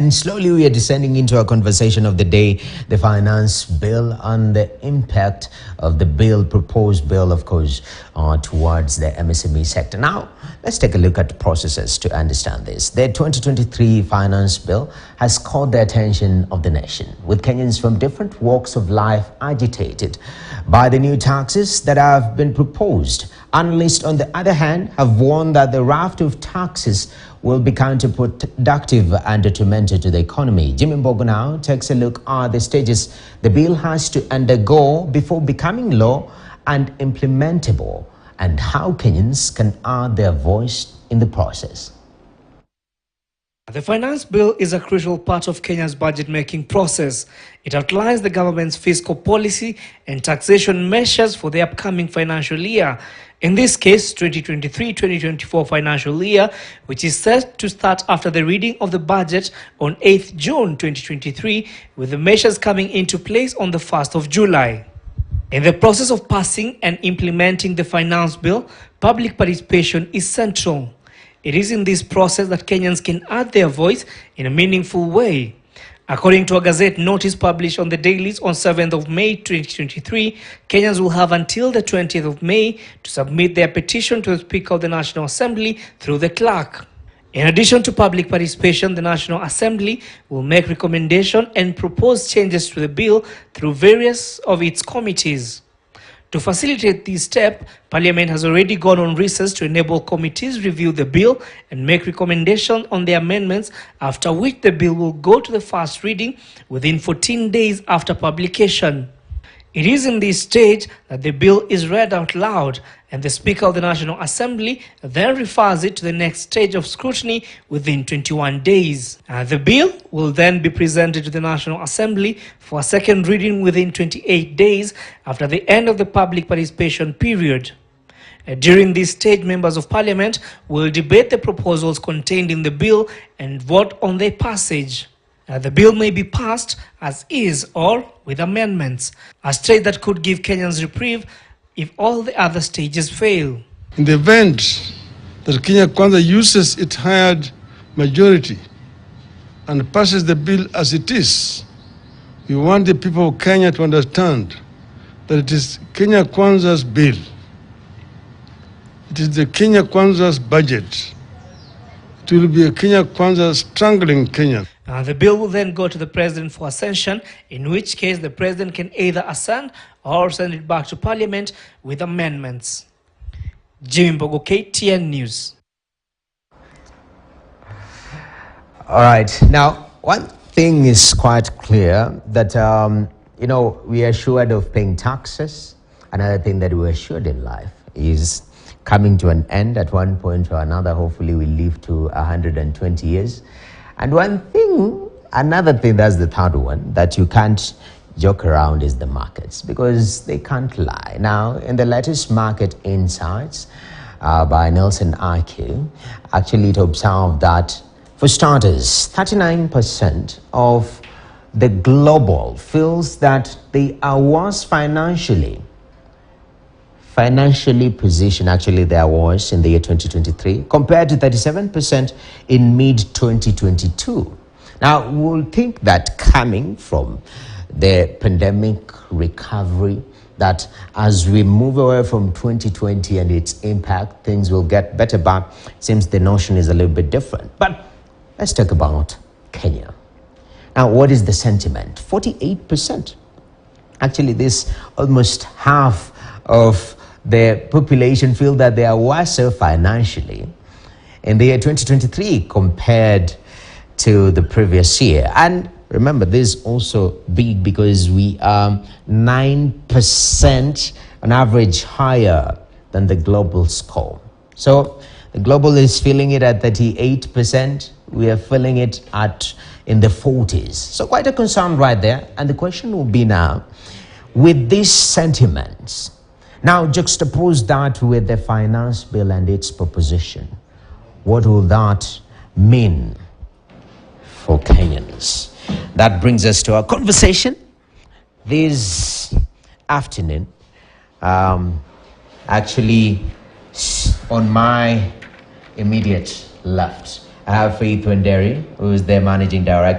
And slowly we are descending into a conversation of the day, the finance bill and the impact of the bill, proposed bill, of course, towards the MSME sector. Now, let's take a look at the processes to understand this. The 2023 finance bill has caught the attention of the nation, with Kenyans from different walks of life agitated by the new taxes that have been proposed. Analysts, on the other hand, have warned that the raft of taxes will be counterproductive and detrimental to the economy. Jimmy Mbogo now takes a look at the stages the bill has to undergo before becoming law and implementable, and how Kenyans can add their voice in the process. The finance bill is a crucial part of Kenya's budget-making process. It outlines the government's fiscal policy and taxation measures for the upcoming financial year. In this case, 2023-2024 financial year, which is set to start after the reading of the budget on 8th June 2023, with the measures coming into place on the 1st of July. In the process of passing and implementing the finance bill, public participation is central. It is in this process that Kenyans can add their voice in a meaningful way. According to a Gazette notice published on the dailies on 7th of May 2023, Kenyans will have until the 20th of May to submit their petition to the Speaker of the National Assembly through the clerk. In addition to public participation, the National Assembly will make recommendation and propose changes to the bill through various of its committees. To facilitate this step, Parliament has already gone on recess to enable committees review the bill and make recommendations on the amendments, after which the bill will go to the first reading within 14 days after publication. It is in this stage that the bill is read out loud, and the Speaker of the National Assembly then refers it to the next stage of scrutiny within 21 days. The bill will then be presented to the National Assembly for a second reading within 28 days after the end of the public participation period. During this stage, members of Parliament will debate the proposals contained in the bill and vote on their passage. The bill may be passed as is or with amendments, a stage that could give Kenyans reprieve if all the other stages fail. In the event that Kenya Kwanza uses its hired majority and passes the bill as it is, we want the people of Kenya to understand that it is Kenya Kwanza's bill. It is the Kenya Kwanza's budget. It will be a Kenya Kwanza strangling Kenya. The bill will then go to the President for ascension, in which case the President can either assent or send it back to Parliament with amendments. Jimmy Mbogo, KTN News. All right. Now, one thing is quite clear that, we are assured of paying taxes. Another thing that we're assured in life is coming to an end at one point or another. Hopefully we live to 120 years. And another thing, that's the third one, that you can't joke around is the markets, because they can't lie. Now, in the latest market insights by Nelson IQ, actually it observed that, for starters, 39% of the global feels that they are worse financially positioned, actually there was in the year 2023, compared to 37% in mid-2022. Now, we'll think that coming from the pandemic recovery, that as we move away from 2020 and its impact, things will get better, but it seems the notion is a little bit different. But let's talk about Kenya. Now, what is the sentiment? 48%. Actually, this almost half of the population feel that they are worse financially in the year 2023 compared to the previous year. And remember, this is also big because we are 9% on average higher than the global score. So the global is feeling it at 38%. We are feeling it in the 40s. So quite a concern right there. And the question will be now, with these sentiments, now juxtapose that with the finance bill and its proposition. What will that mean for Kenyans? That brings us to our conversation this afternoon. Actually, on my immediate left, I have Faith Wenderi, who is their managing director.